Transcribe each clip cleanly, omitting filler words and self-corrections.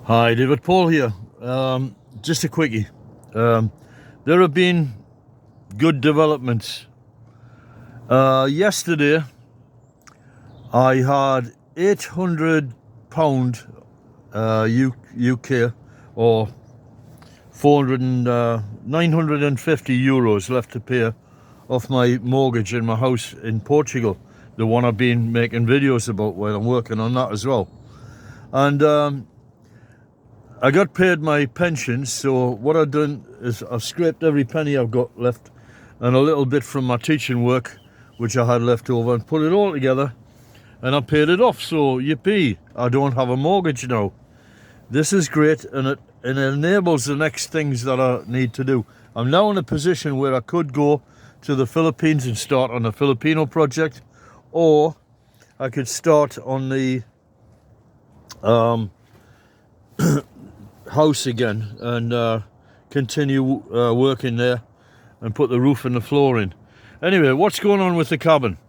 Hi, David Paul here. Just a quickie. There have been good developments. Yesterday, I had £800 UK or 950 euros left to pay off my mortgage in my house in Portugal, the one I've been making videos about while I'm working on that as well. And I got paid my pension, so what I've done is I've scraped every penny I've got left and a little bit from my teaching work which I had left over and put it all together, and I paid it off. So yippee, I don't have a mortgage now. This is great, and it enables the next things that I need to do. I'm now in a position where I could go to the Philippines and start on a Filipino project, or I could start on the house again and continue working there and put the roof and the floor in. Anyway, what's going on with the cabin?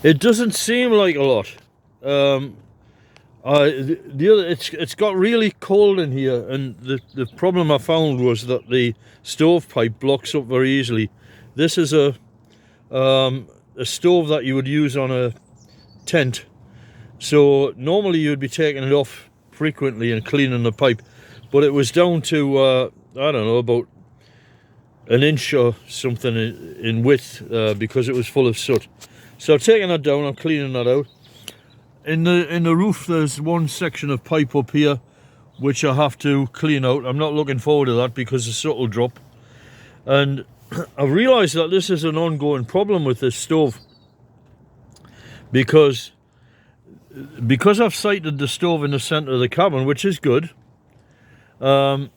It doesn't seem like a lot. It's got really cold in here, and the problem I found was that the stovepipe blocks up very easily. This is a stove that you would use on a tent, so normally you'd be taking it off frequently and cleaning the pipe, but it was down to I don't know, about an inch or something in width because it was full of soot. So taking that down, I'm cleaning that out. In the roof there's one section of pipe up here which I have to clean out. I'm not looking forward to that because the soot will drop, and I've realized that this is an ongoing problem with this stove because I've sited the stove in the center of the cabin, which is good, but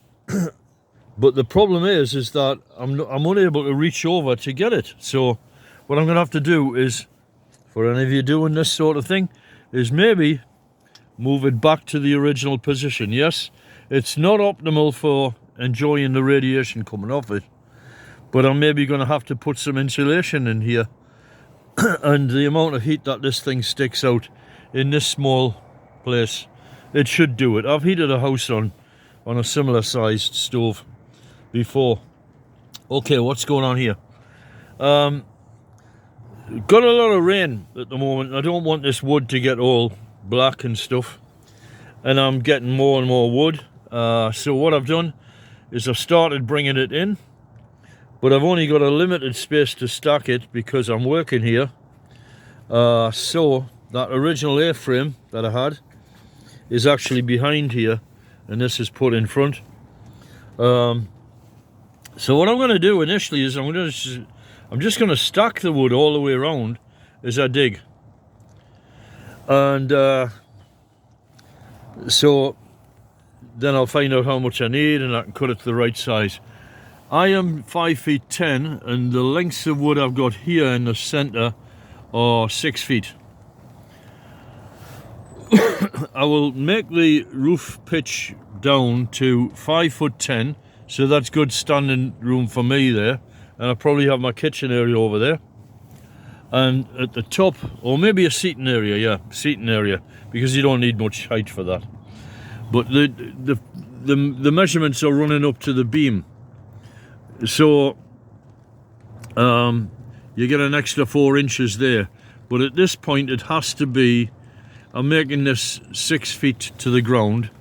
the problem is that I'm unable to reach over to get it. So what I'm gonna have to do is, for any of you doing this sort of thing, is maybe move it back to the original position. Yes, it's not optimal for enjoying the radiation coming off it, but I'm maybe gonna have to put some insulation in here and the amount of heat that this thing sticks out in this small place, it should do it. I've heated a house on a similar sized stove before. Okay, what's going on here? Got a lot of rain at the moment. I don't want this wood to get all black and stuff, and I'm getting more and more wood. So what I've done is I've started bringing it in, but I've only got a limited space to stack it because I'm working here. So that original A-frame that I had is actually behind here, and this is put in front. So what I'm going to do initially is I'm just going to stack the wood all the way around as I dig, and so then I'll find out how much I need and I can cut it to the right size. I am 5'10", and the lengths of wood I've got here in the center are 6 feet. I will make the roof pitch down to 5'10", so that's good standing room for me there, and I'll probably have my kitchen area over there, and at the top, or maybe a seating area, yeah, seating area, because you don't need much height for that. But the measurements are running up to the beam, so you get an extra 4 inches there. But at this point it has to be, I'm making this 6 feet to the ground,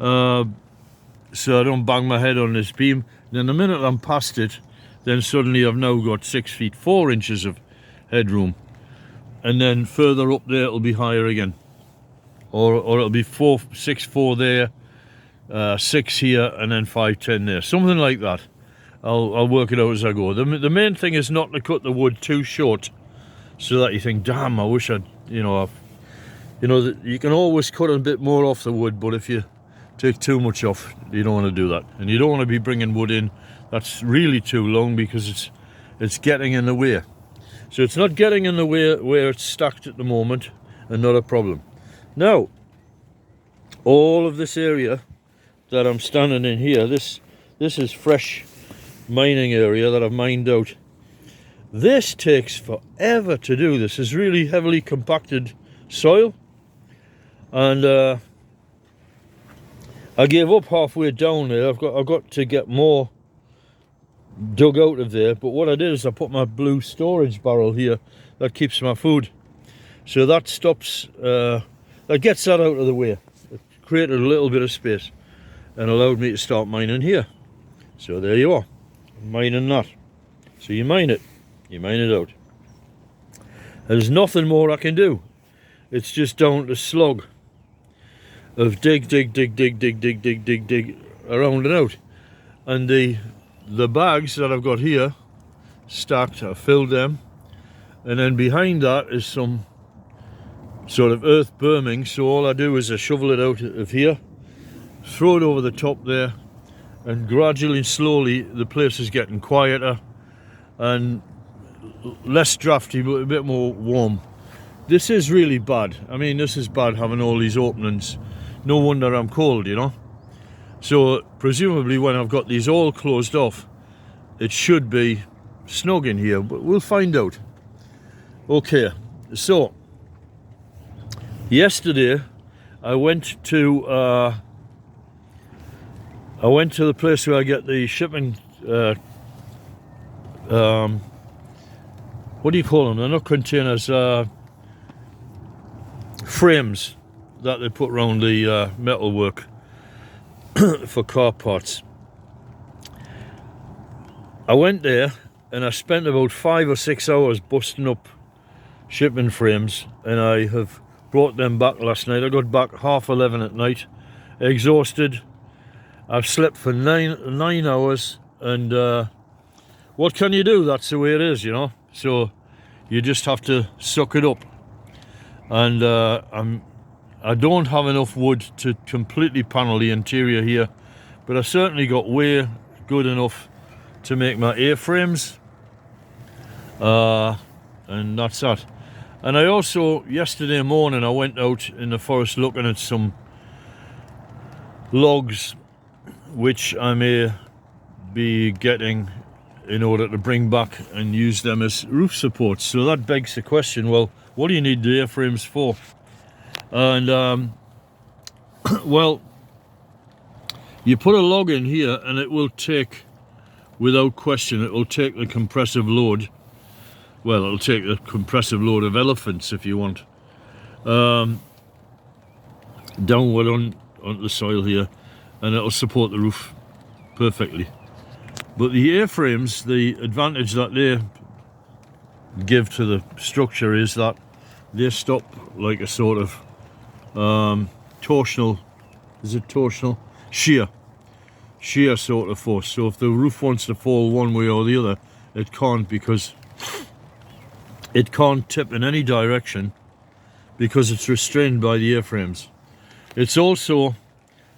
so I don't bang my head on this beam. Then the minute I'm past it, then suddenly I've now got 6 feet 4 inches of headroom, and then further up there it'll be higher again, or it'll be 6'4" there, 6 here, and then 5'10" there, something like that. I'll work it out as I go. The main thing is not to cut the wood too short, so that you think, damn, I wish I'd, you can always cut a bit more off the wood, but if you take too much off, you don't want to do that, and you don't want to be bringing wood in that's really too long, because it's getting in the way. So it's not getting in the way where it's stacked at the moment, and not a problem. Now, all of this area that I'm standing in here, this is fresh mining area that I've mined out. This takes forever to do. This is really heavily compacted soil, and I gave up halfway down there. I've got to get more dug out of there, but what I did is I put my blue storage barrel here that keeps my food, so that stops that gets that out of the way. It created a little bit of space and allowed me to start mining here. So there you are, mining that. So you mine it out. There's nothing more I can do. It's just down to slog of dig around and out. And the bags that I've got here stacked, I've filled them, and then behind that is some sort of earth berming. So all I do is I shovel it out of here, throw it over the top there, and gradually and slowly the place is getting quieter and less drafty, but a bit more warm. This is really bad. I mean, this is bad having all these openings. No wonder I'm cold, you know. So presumably when I've got these all closed off, it should be snug in here, but we'll find out. Okay, so yesterday I went to the place where I get the shipping what do you call them? They're not containers, frames that they put around the metalwork for car parts. I went there and I spent about 5 or 6 hours busting up shipping frames, and I have brought them back last night. I got back 11:30 at night, exhausted. I've slept for nine hours, and what can you do? That's the way it is, you know. So you just have to suck it up. And I don't have enough wood to completely panel the interior here, but I certainly got way good enough to make my A-frames, and that's that. And I also, yesterday morning, I went out in the forest looking at some logs which I may be getting in order to bring back and use them as roof supports. So that begs the question, well, what do you need the A-frames for? And well, you put a log in here and it will take, without question, it will take the compressive load. Well, it'll take the compressive load of elephants, if you want, downward onto the soil here, and it'll support the roof perfectly. But the A-frames, the advantage that they give to the structure is that they stop like a sort of torsional, is it torsional? Shear sort of force. So if the roof wants to fall one way or the other, it can't, because it can't tip in any direction because it's restrained by the A-frames. It's also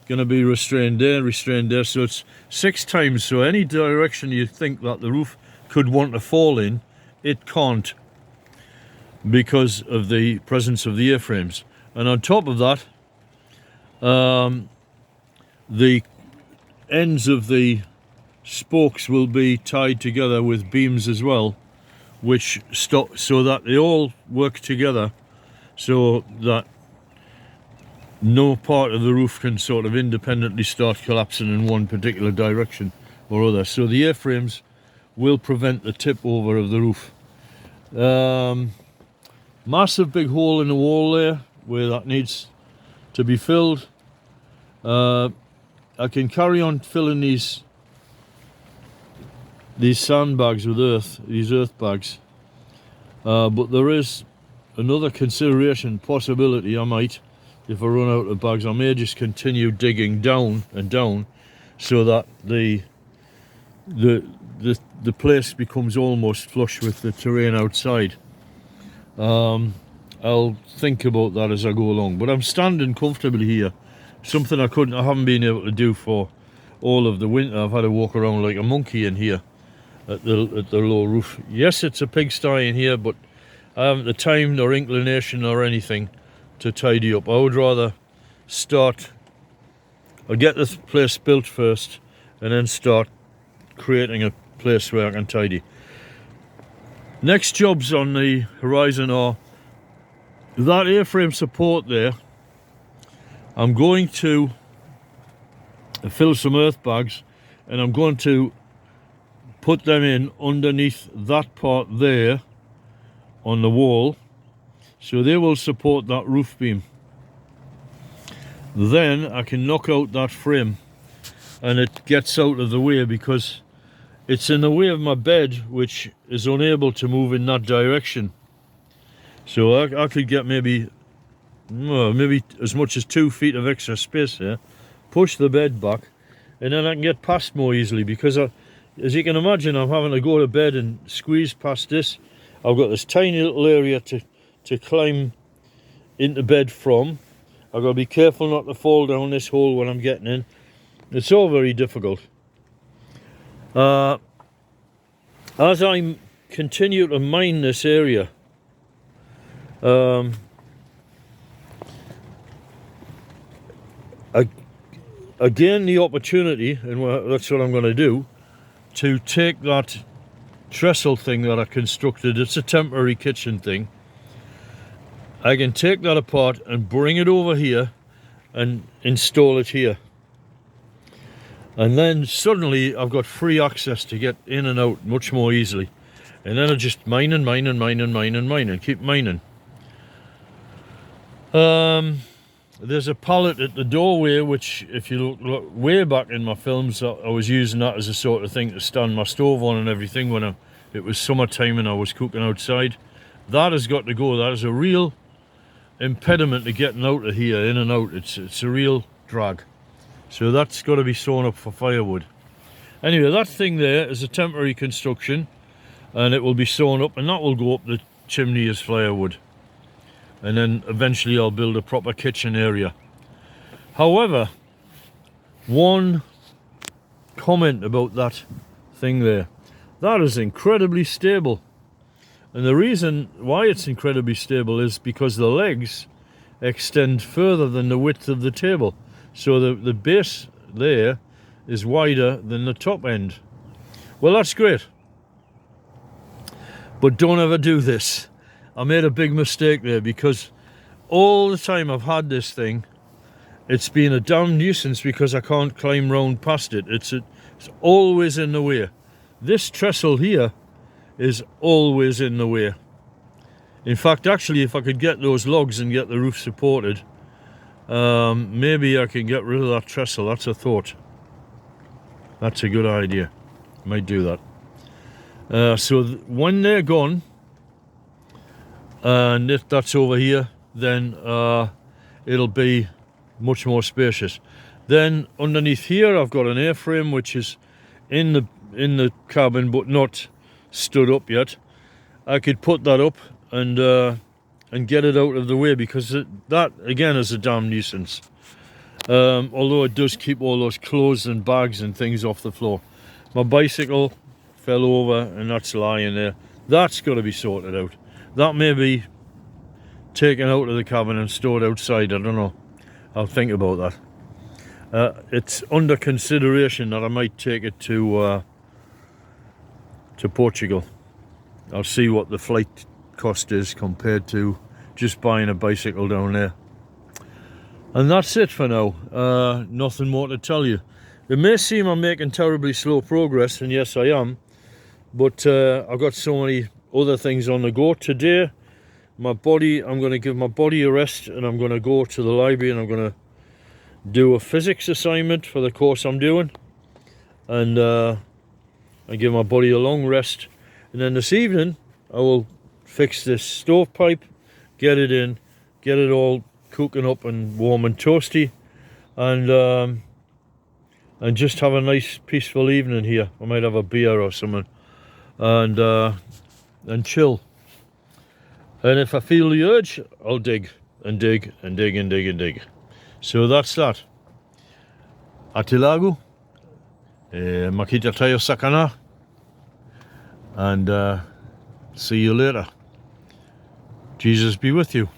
going to be restrained there, so it's 6 times. So any direction you think that the roof could want to fall in, it can't, because of the presence of the A-frames. And on top of that, the ends of the spokes will be tied together with beams as well, which stop, so that they all work together, so that no part of the roof can sort of independently start collapsing in one particular direction or other. So the A-frames will prevent the tip over of the roof. Massive big hole in the wall there where that needs to be filled. I can carry on filling these sandbags with earth, these earth bags, but there is another consideration, possibility. I might, if I run out of bags, I may just continue digging down and down, so that the place becomes almost flush with the terrain outside. I'll think about that as I go along, but I'm standing comfortably here, something I haven't been able to do for all of the winter. I've had to walk around like a monkey in here at the low roof. Yes, it's a pigsty in here, but I haven't the time nor inclination or anything to tidy up. I would rather I'll get this place built first and then start creating a place where I can tidy. Next jobs on the horizon are that A-frame support there. I'm going to fill some earth bags, and I'm going to put them in underneath that part there on the wall, so they will support that roof beam. Then I can knock out that frame and it gets out of the way, because it's in the way of my bed, which is unable to move in that direction. So I could get maybe as much as 2 feet of extra space here, push the bed back, and then I can get past more easily, because as you can imagine, I'm having to go to bed and squeeze past this. I've got this tiny little area to climb into bed from. I've got to be careful not to fall down this hole when I'm getting in. It's all very difficult. As I continue to mine this area, I gain the opportunity, and that's what I'm going to do, to take that trestle thing that I constructed. It's a temporary kitchen thing. I can take that apart and bring it over here and install it here. And then suddenly I've got free access to get in and out much more easily. And then I just mine and mine and mine and mine and mine and keep mining. There's a pallet at the doorway, which if you look way back in my films, I was using that as a sort of thing to stand my stove on and everything when it was summertime and I was cooking outside. That has got to go. That is a real impediment to getting out of here, in and out. It's a real drag. So that's got to be sewn up for firewood. Anyway, that thing there is a temporary construction, and it will be sewn up, and that will go up the chimney as firewood. And then eventually I'll build a proper kitchen area. However, one comment about that thing there, that is incredibly stable. And the reason why it's incredibly stable is because the legs extend further than the width of the table. So the base there is wider than the top end. Well, that's great. But don't ever do this. I made a big mistake there, because all the time I've had this thing, it's been a damn nuisance because I can't climb round past it. It's always in the way. This trestle here is always in the way. In fact, actually, if I could get those logs and get the roof supported, maybe I can get rid of that trestle. That's a thought. That's a good idea. Might do that. So when they're gone, and if that's over here, then it'll be much more spacious. Then underneath here I've got an airframe which is in the cabin but not stood up yet. I could put that up and get it out of the way, because that again is a damn nuisance. Although it does keep all those clothes and bags and things off the floor. My bicycle fell over and that's lying there. That's got to be sorted out. That may be taken out of the cabin and stored outside. I don't know. I'll think about that. It's under consideration that I might take it to Portugal. I'll see what the flight cost is compared to just buying a bicycle down there. And that's it for now. Nothing more to tell you. It may seem I'm making terribly slow progress, and yes I am, but I've got so many other things on the go. Today, I'm going to give my body a rest, and I'm going to go to the library and I'm going to do a physics assignment for the course I'm doing, and I give my body a long rest. And then this evening I will fix this stovepipe, get it in, get it all cooking up and warm and toasty, and just have a nice peaceful evening here. I might have a beer or something, and chill. And if I feel the urge, I'll dig and dig and dig and dig and dig. So that's that. Atilagu, makita tayo sakana, and see you later. Jesus be with you.